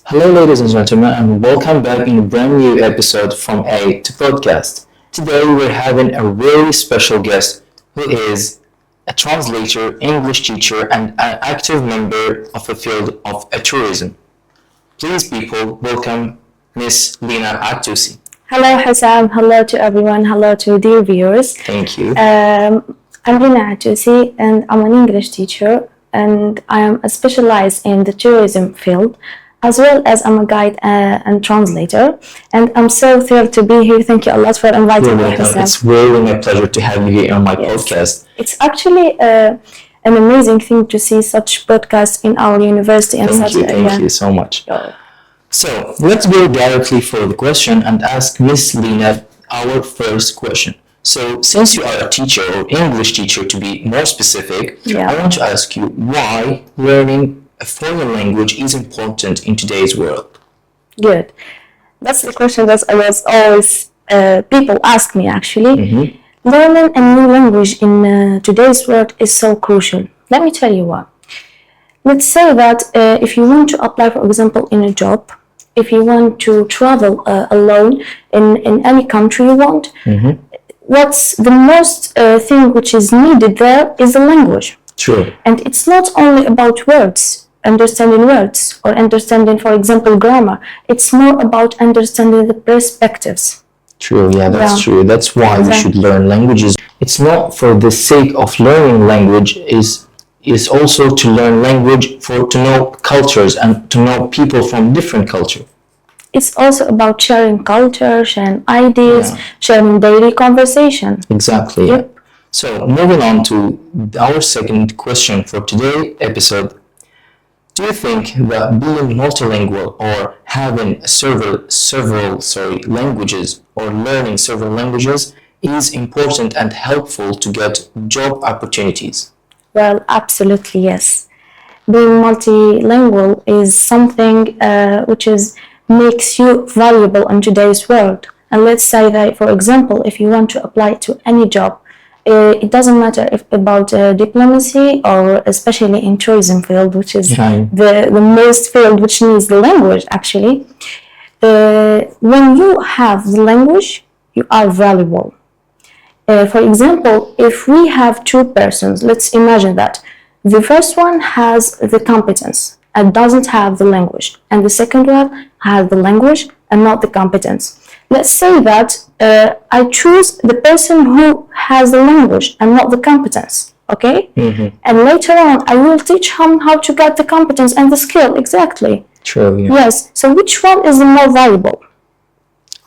Hello, ladies and gentlemen, and welcome back in a brand new episode from A to Podcast. Today, we're having a really special guest who is a translator, English teacher, and an active member of the field of tourism. Please, people, welcome Miss Lina Attousse. Hello, Hassam. Hello to everyone. Hello to dear viewers. Thank you. I'm Lina Attousse, and I'm an English teacher, and I am specialized in the tourism field, as well as I'm a guide and translator. And I'm so thrilled to be here. Thank you a lot for inviting me, Hassam. It's really my pleasure to have you here on my podcast. It's actually an amazing thing to see such podcasts in our university. And Thank you so much. So let's go directly for the question and ask Miss Lina our first question. So since you are a teacher or English teacher to be more specific, I want to ask you why learning a foreign language is important in today's world. Good. That's the question that I was always people ask me actually. Learning a new language in today's world is so crucial. Let me tell you why. Let's say that if you want to apply, for example, in a job, if you want to travel alone in any country you want, what's the most thing which is needed there is the language. True. And it's not only about words, understanding words or understanding, for example, grammar. It's more about understanding the perspectives. True, that's true. That's why we should learn languages. It's not for the sake of learning language, is also to learn language to know cultures and to know people from different cultures. It's also about sharing culture, sharing ideas, sharing daily conversation. Exactly. Yep. So moving on to our second question for today's episode. Do you think that being multilingual or having several languages or learning several languages is important and helpful to get job opportunities? Well, absolutely yes. Being multilingual is something which makes you valuable in today's world. And let's say that, for example, if you want to apply to any job, it doesn't matter if about diplomacy or especially in tourism field, which is the most field which needs the language actually. When you have the language, you are valuable. For example, if we have two persons, let's imagine that the first one has the competence and doesn't have the language, and the second one has the language and not the competence. Let's say that I choose the person who has the language and not the competence, okay? And later on, I will teach him how to get the competence and the skill, exactly. True, Yes, so which one is the more valuable?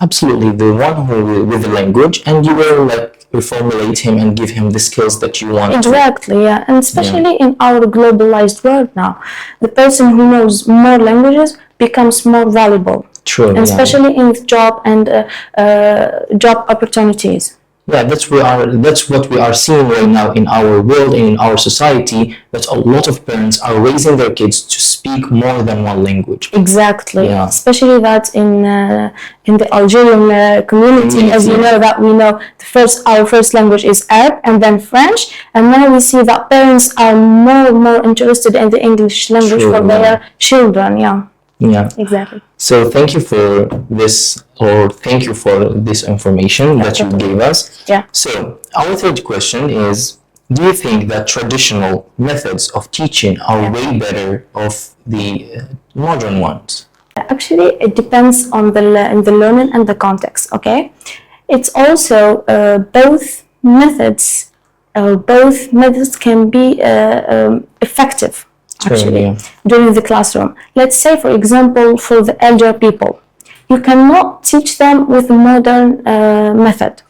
Absolutely, the one who with the language, and you will reformulate him and give him the skills that you want. Exactly, and especially in our globalized world now, the person who knows more languages becomes more valuable. True, and especially in job and job opportunities. Yeah, that's what we are seeing right now in our world and in our society, that a lot of parents are raising their kids to speak more than one language. Exactly, especially that in the Algerian community, as you know, that we know our first language is Arab and then French, and now we see that parents are more interested in the English language for their children. Yeah, exactly. So thank you for this information that you gave us. Yeah. So our third question is, do you think that traditional methods of teaching are way better of the modern ones? Actually, it depends on the learning and the context, okay? It's also both methods can be effective. Actually, during the classroom. Let's say, for example, for the elder people, you cannot teach them with a modern method.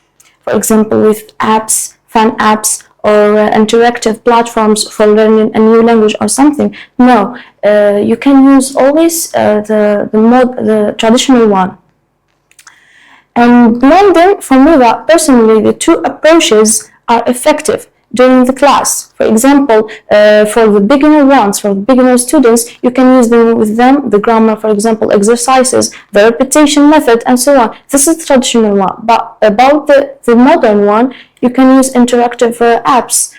For example, with apps, fun apps, or interactive platforms for learning a new language or something. No, you can use always the traditional one. And blending, for me, that personally, the two approaches are effective during the class. For example, for the beginner students, you can use them with the grammar, for example, exercises, the repetition method, and so on. This is the traditional one. But about the modern one, you can use interactive apps,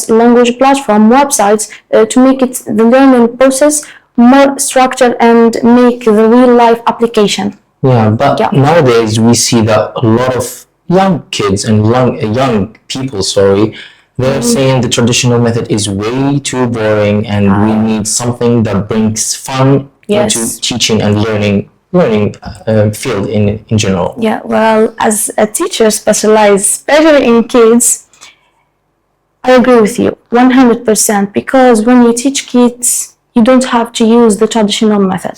language platform, websites, to make the learning process more structured and make the real life application. Yeah, but Yeah. nowadays we see that a lot of young kids and young people, sorry, they're saying the traditional method is way too boring and we need something that brings fun Yes. into teaching and learning field in general. Yeah, well, as a teacher specialized especially in kids, I agree with you 100% because when you teach kids, you don't have to use the traditional method.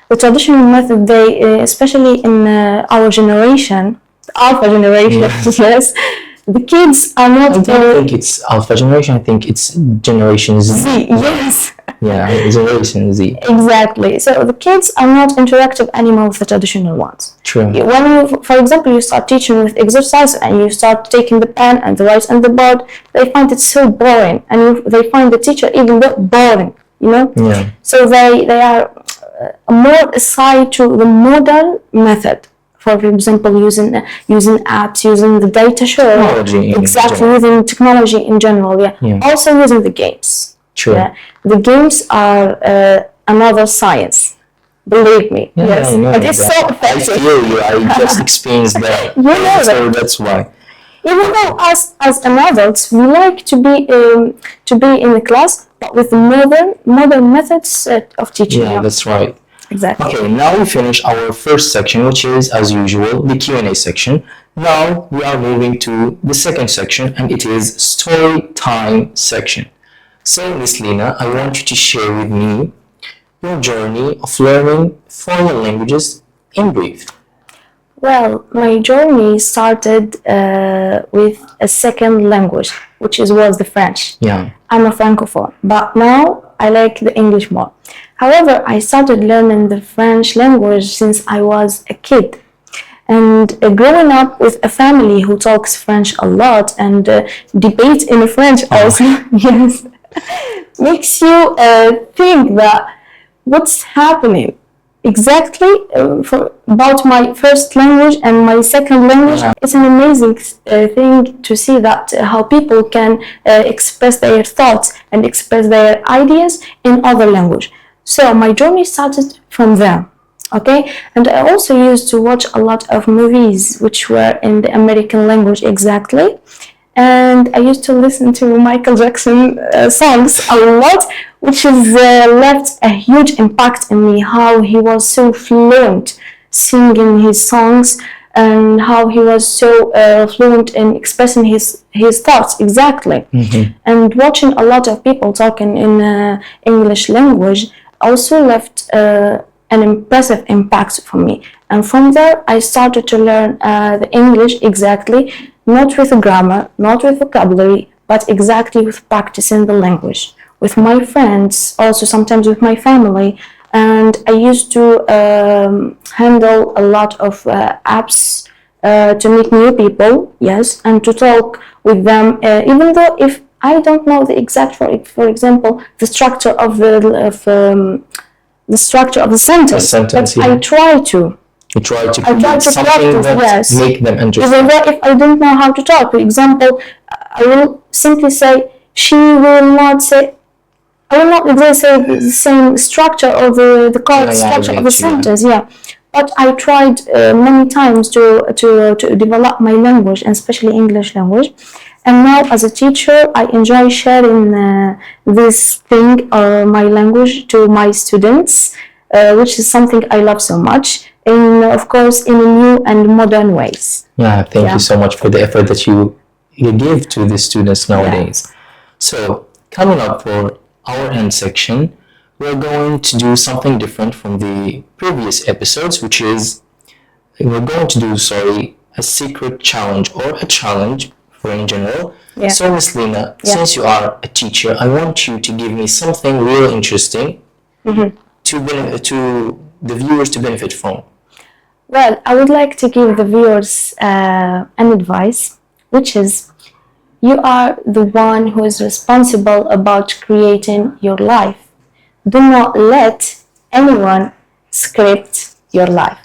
The traditional method, they, especially in our generation, alpha generation, yes, the kids are I not don't think it's alpha generation, I think it's generation Z. Z, yes. Yeah, generation Z. Exactly. So the kids are not interactive anymore with the traditional ones. True. When you, for example, you start teaching with exercise and you start taking the pen and the write on the board, they find it so boring, and they find the teacher even though boring. You know. Yeah. So they are more aside to the modern method. For example, using apps, using the data show, Technology in exactly, general. using technology in general. Yeah. Yeah. Also using the games. True. Yeah. The games are another science. Believe me. Yeah, Yes. I know And it's that. so I effective. feel you. I just experienced that. You know So that. that's why. Even though us as an adults we like to be in the class, but with the modern methods of teaching. Yeah, that's right. Exactly. Okay, now we finish our first section, which is, as usual, the Q&A section. Now we are moving to the second section, and it is story time section. So, Miss Lina, I want you to share with me your journey of learning foreign languages in brief. Well, my journey started with a second language, which was the French. Yeah. I'm a francophone, but now I like the English more. However, I started learning the French language since I was a kid. And growing up with a family who talks French a lot and debates in French also, yes, makes you think that what's happening exactly about my first language and my second language. It's an amazing thing to see that how people can express their thoughts and express their ideas in other language. So my journey started from there. Okay, and I also used to watch a lot of movies which were in the American language exactly, and I used to listen to Michael Jackson songs a lot, which has left a huge impact in me, how he was so fluent singing his songs and how he was so fluent in expressing his thoughts exactly. And watching a lot of people talking in English language also left an impressive impact for me. And from there, I started to learn the English exactly, not with grammar, not with vocabulary, but exactly with practicing the language. With my friends, also sometimes with my family. And I used to handle a lot of apps to meet new people, yes, and to talk with them, even though if I don't know the exact, for example, the structure of the structure of the sentence, but yeah. I try to. You try to I try create to something practice, that yes. make them understand. Even though if I don't know how to talk, for example, I will simply say, she will not say, I will not exactly say the same structure or the correct structure of the sentence, yeah. But I tried many times to develop my language, and especially English language. And now, as a teacher, I enjoy sharing this thing, my language, to my students, which is something I love so much. And of course, in new and modern ways. Yeah, thank you so much for the effort that you give to the students nowadays. So, coming up for our end section, we're going to do something different from the previous episodes, which is we're going to do, a secret challenge or a challenge for in general. Yeah. So, Miss Lina, since you are a teacher, I want you to give me something real interesting to the viewers to benefit from. Well, I would like to give the viewers an advice, which is you are the one who is responsible about creating your life. Do not let anyone script your life.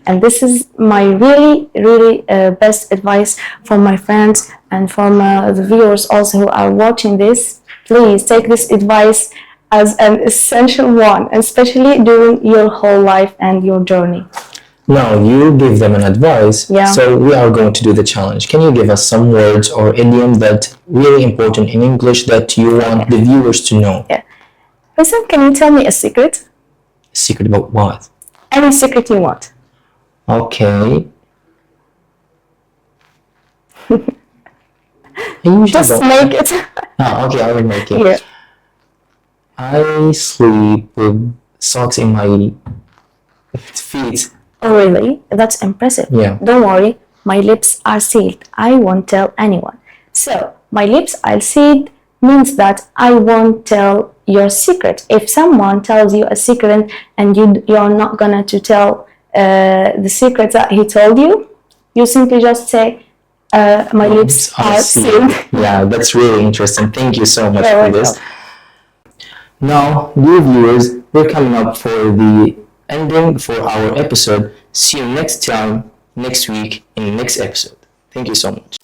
And this is my really, really best advice for my friends and from the viewers also who are watching this. Please take this advice as an essential one, especially during your whole life and your journey. Now you give them an advice, Yeah. so we are going to do the challenge. Can you give us some words or idiom that really important in English that you want the viewers to know? Yeah. Listen, can you tell me a secret? Secret about what? Any secret you want. Okay. I usually Just don't. make it. Ah, okay, I will make it. Yeah. I sleep with socks in my feet. Oh, really? That's impressive. Yeah. Don't worry, my lips are sealed. I won't tell anyone. So, my lips are sealed means that I won't tell your secret. If someone tells you a secret and you're not gonna to tell the secret that he told you, you simply just say, my lips are sealed. Yeah, that's really interesting. Thank you so much You're for this. welcome. Now, dear viewers, we're coming up for the ending for our episode. See you next time, next week, in the next episode. Thank you so much.